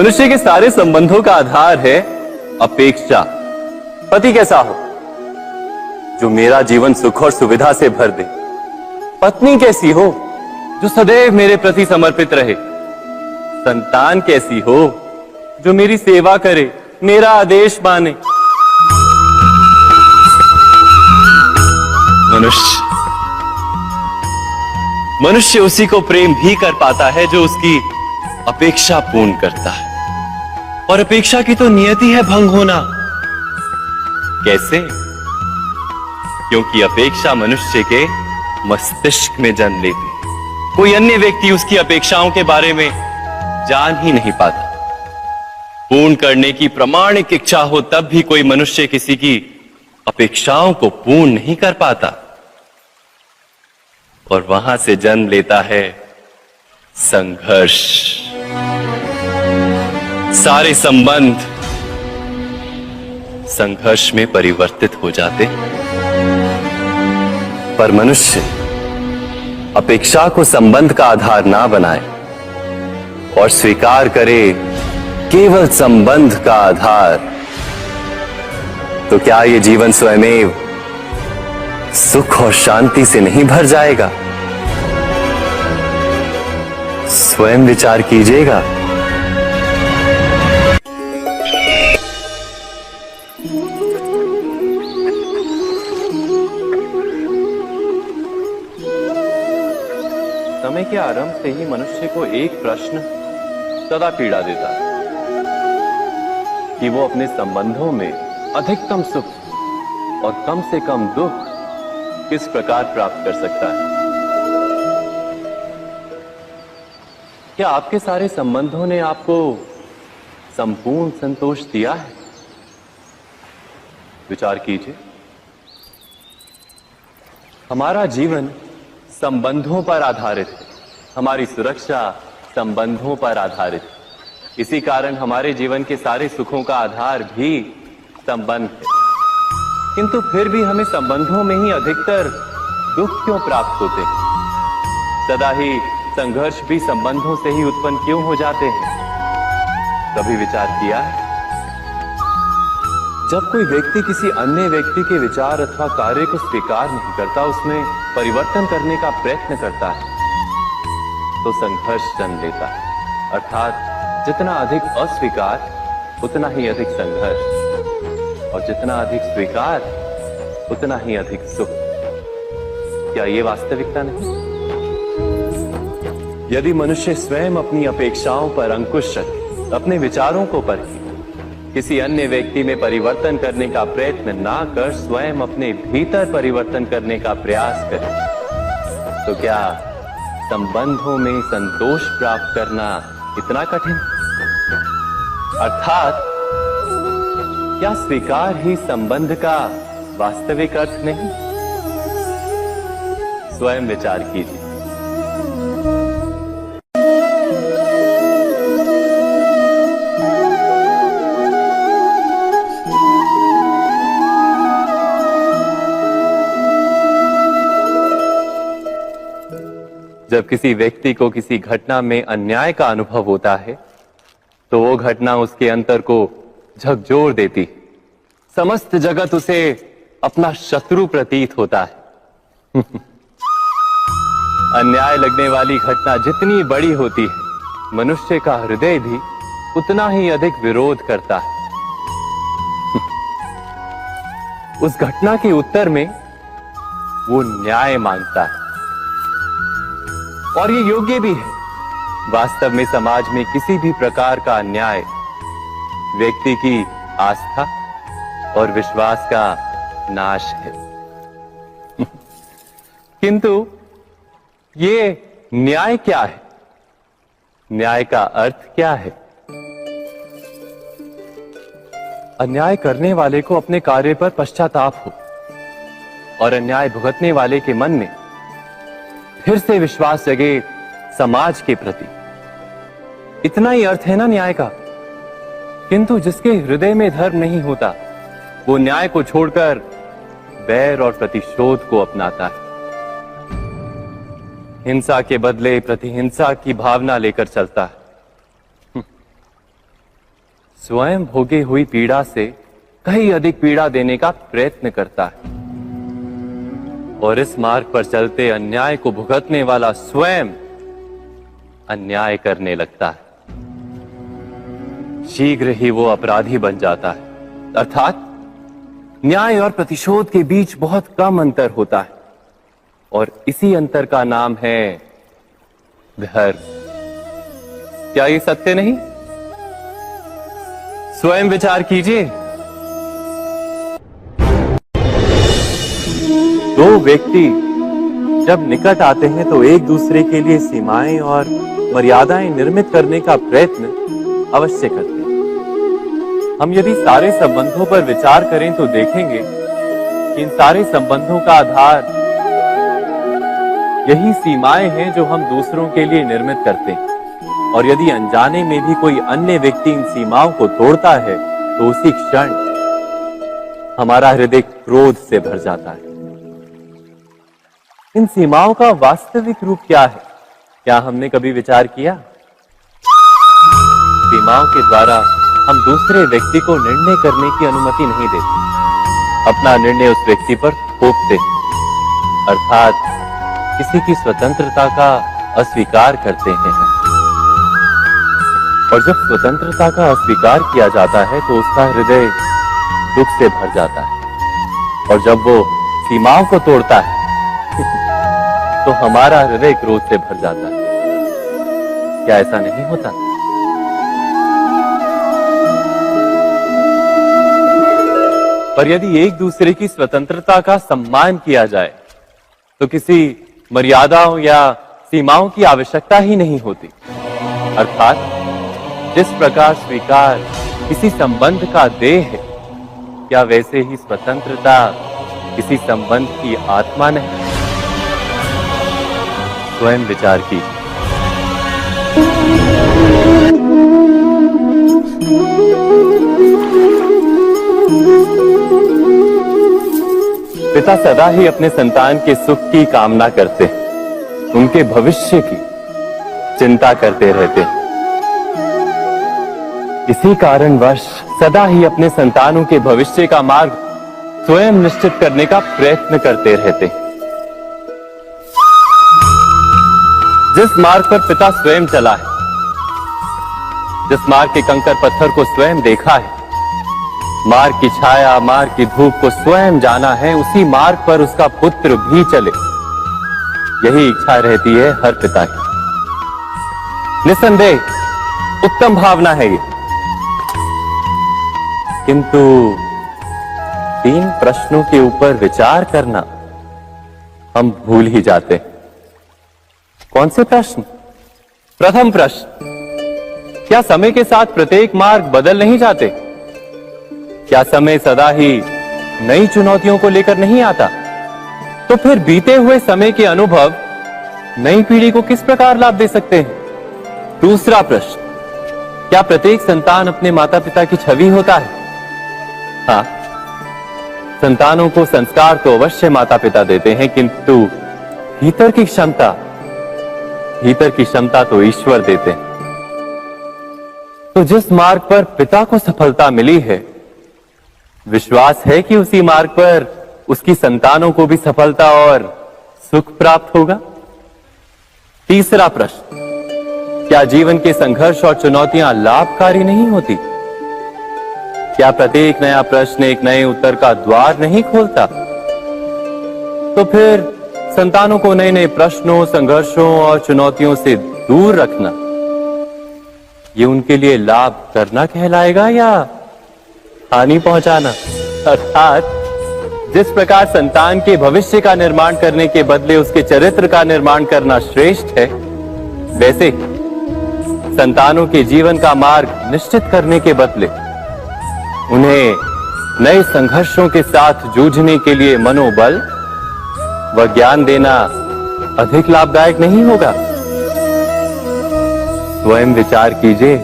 मनुष्य के सारे संबंधों का आधार है अपेक्षा। पति कैसा हो जो मेरा जीवन सुख और सुविधा से भर दे। पत्नी कैसी हो जो सदैव मेरे प्रति समर्पित रहे। संतान कैसी हो जो मेरी सेवा करे, मेरा आदेश माने। मनुष्य उसी को प्रेम भी कर पाता है जो उसकी अपेक्षा पूर्ण करता है। और अपेक्षा की तो नियति है भंग होना। कैसे? क्योंकि अपेक्षा मनुष्य के मस्तिष्क में जन्म लेती है। कोई अन्य व्यक्ति उसकी अपेक्षाओं के बारे में जान ही नहीं पाता। पूर्ण करने की प्रामाणिक इच्छा हो तब भी कोई मनुष्य किसी की अपेक्षाओं को पूर्ण नहीं कर पाता। और वहां से जन्म लेता है संघर्ष। सारे संबंध संघर्ष में परिवर्तित हो जाते। पर मनुष्य अपेक्षा को संबंध का आधार ना बनाए और स्वीकार करे केवल संबंध का आधार, तो क्या ये जीवन स्वयमेव सुख और शांति से नहीं भर जाएगा? स्वयं विचार कीजिएगा। समय के आरंभ से ही मनुष्य को एक प्रश्न सदा पीड़ा देता है कि वो अपने संबंधों में अधिकतम सुख और कम से कम दुख किस प्रकार प्राप्त कर सकता है। क्या आपके सारे संबंधों ने आपको संपूर्ण संतोष दिया है? विचार कीजिए। हमारा जीवन संबंधों पर आधारित है। हमारी सुरक्षा संबंधों पर आधारित है। इसी कारण हमारे जीवन के सारे सुखों का आधार भी संबंध है। किंतु फिर भी हमें संबंधों में ही अधिकतर दुख क्यों प्राप्त होते हैं? सदा ही संघर्ष भी संबंधों से ही उत्पन्न क्यों हो जाते हैं? कभी विचार किया है? जब कोई व्यक्ति किसी अन्य व्यक्ति के विचार अथवा कार्य को स्वीकार नहीं करता, उसमें परिवर्तन करने का प्रयत्न करता है, तो संघर्ष जन्म लेता है। अर्थात जितना अधिक अस्वीकार उतना ही अधिक संघर्ष, और जितना अधिक स्वीकार उतना ही अधिक सुख। क्या ये वास्तविकता नहीं? यदि मनुष्य स्वयं अपनी अपेक्षाओं पर अंकुश रखे, अपने विचारों को परखे, किसी अन्य व्यक्ति में परिवर्तन करने का प्रयत्न ना कर स्वयं अपने भीतर परिवर्तन करने का प्रयास करे, तो क्या संबंधों में संतोष प्राप्त करना इतना कठिन? अर्थात क्या स्वीकार ही संबंध का वास्तविक अर्थ नहीं? स्वयं विचार कीजिए। जब किसी व्यक्ति को किसी घटना में अन्याय का अनुभव होता है, तो वो घटना उसके अंतर को झकझोर देती। समस्त जगत उसे अपना शत्रु प्रतीत होता है। अन्याय लगने वाली घटना जितनी बड़ी होती है, मनुष्य का हृदय भी उतना ही अधिक विरोध करता है। उस घटना के उत्तर में वो न्याय मांगता है, और ये योग्य भी है। वास्तव में समाज में किसी भी प्रकार का अन्याय व्यक्ति की आस्था और विश्वास का नाश है। किंतु ये न्याय क्या है? न्याय का अर्थ क्या है? अन्याय करने वाले को अपने कार्य पर पश्चाताप हो और अन्याय भुगतने वाले के मन में फिर से विश्वास जगे समाज के प्रति। इतना ही अर्थ है ना न्याय का। किंतु जिसके हृदय में धर्म नहीं होता, वो न्याय को छोड़कर बैर और प्रतिशोध को अपनाता है। हिंसा के बदले प्रतिहिंसा की भावना लेकर चलता है। स्वयं भोगी हुई पीड़ा से कहीं अधिक पीड़ा देने का प्रयत्न करता है, और इस मार्ग पर चलते अन्याय को भुगतने वाला स्वयं अन्याय करने लगता है। शीघ्र ही वो अपराधी बन जाता है, अर्थात न्याय और प्रतिशोध के बीच बहुत कम अंतर होता है, और इसी अंतर का नाम है धर्म। क्या ये सत्य नहीं? स्वयं विचार कीजिए। दो व्यक्ति जब निकट आते हैं तो एक दूसरे के लिए सीमाएं और मर्यादाएं निर्मित करने का प्रयत्न अवश्य करते हैं। हम यदि सारे संबंधों पर विचार करें तो देखेंगे कि इन सारे संबंधों का आधार यही सीमाएं हैं जो हम दूसरों के लिए निर्मित करते हैं, और यदि अनजाने में भी कोई अन्य व्यक्ति इन सीमाओं को तोड़ता है तो उसी क्षण हमारा हृदय क्रोध से भर जाता है। इन सीमाओं का वास्तविक रूप क्या है? क्या हमने कभी विचार किया? सीमाओं के द्वारा हम दूसरे व्यक्ति को निर्णय करने की अनुमति नहीं देते, अपना निर्णय उस व्यक्ति पर थोपते, अर्थात किसी की स्वतंत्रता का अस्वीकार करते हैं। और जब स्वतंत्रता का अस्वीकार किया जाता है तो उसका हृदय दुख से भर जाता है, और जब वो सीमाओं को तोड़ता है तो हमारा हृदय क्रोध से भर जाता है। क्या ऐसा नहीं होता? पर यदि एक दूसरे की स्वतंत्रता का सम्मान किया जाए तो किसी मर्यादाओं या सीमाओं की आवश्यकता ही नहीं होती, अर्थात जिस प्रकार स्वीकार किसी संबंध का देह है, क्या वैसे ही स्वतंत्रता किसी संबंध की आत्मा नहीं? स्वयं विचार कीजिए। पिता सदा ही अपने संतान के सुख की कामना करते हैं, उनके भविष्य की चिंता करते रहते हैं। इसी कारणवश सदा ही अपने संतानों के भविष्य का मार्ग स्वयं निश्चित करने का प्रयत्न करते रहते हैं। जिस मार्ग पर पिता स्वयं चला है, जिस मार्ग के कंकर पत्थर को स्वयं देखा है, मार्ग की छाया, मार्ग की धूप को स्वयं जाना है, उसी मार्ग पर उसका पुत्र भी चले, यही इच्छा रहती है हर पिता की। निसंदेह उत्तम भावना है ये, किंतु 3 प्रश्नों के ऊपर विचार करना हम भूल ही जाते हैं। कौन से प्रश्न? प्रथम प्रश्न, क्या समय के साथ प्रत्येक मार्ग बदल नहीं जाते? क्या समय सदा ही नई चुनौतियों को लेकर नहीं आता? तो फिर बीते हुए समय के अनुभव नई पीढ़ी को किस प्रकार लाभ दे सकते हैं? दूसरा प्रश्न, क्या प्रत्येक संतान अपने माता पिता की छवि होता है? हाँ, संतानों को संस्कार तो अवश्य माता पिता देते हैं, किंतु भीतर की क्षमता तो ईश्वर देते हैं। तो जिस मार्ग पर पिता को सफलता मिली है, विश्वास है कि उसी मार्ग पर उसकी संतानों को भी सफलता और सुख प्राप्त होगा। तीसरा प्रश्न, क्या जीवन के संघर्ष और चुनौतियां लाभकारी नहीं होती? क्या प्रत्येक नया प्रश्न एक नए उत्तर का द्वार नहीं खोलता? तो फिर संतानों को नए नए प्रश्नों, संघर्षों और चुनौतियों से दूर रखना, ये उनके लिए लाभ करना कहलाएगा या हानि पहुंचाना? अर्थात जिस प्रकार संतान के भविष्य का निर्माण करने के बदले उसके चरित्र का निर्माण करना श्रेष्ठ है, वैसे संतानों के जीवन का मार्ग निश्चित करने के बदले उन्हें नए संघर्षों के साथ जूझने के लिए मनोबल व ज्ञान देना अधिक लाभदायक नहीं होगा? स्वयं विचार कीजिए।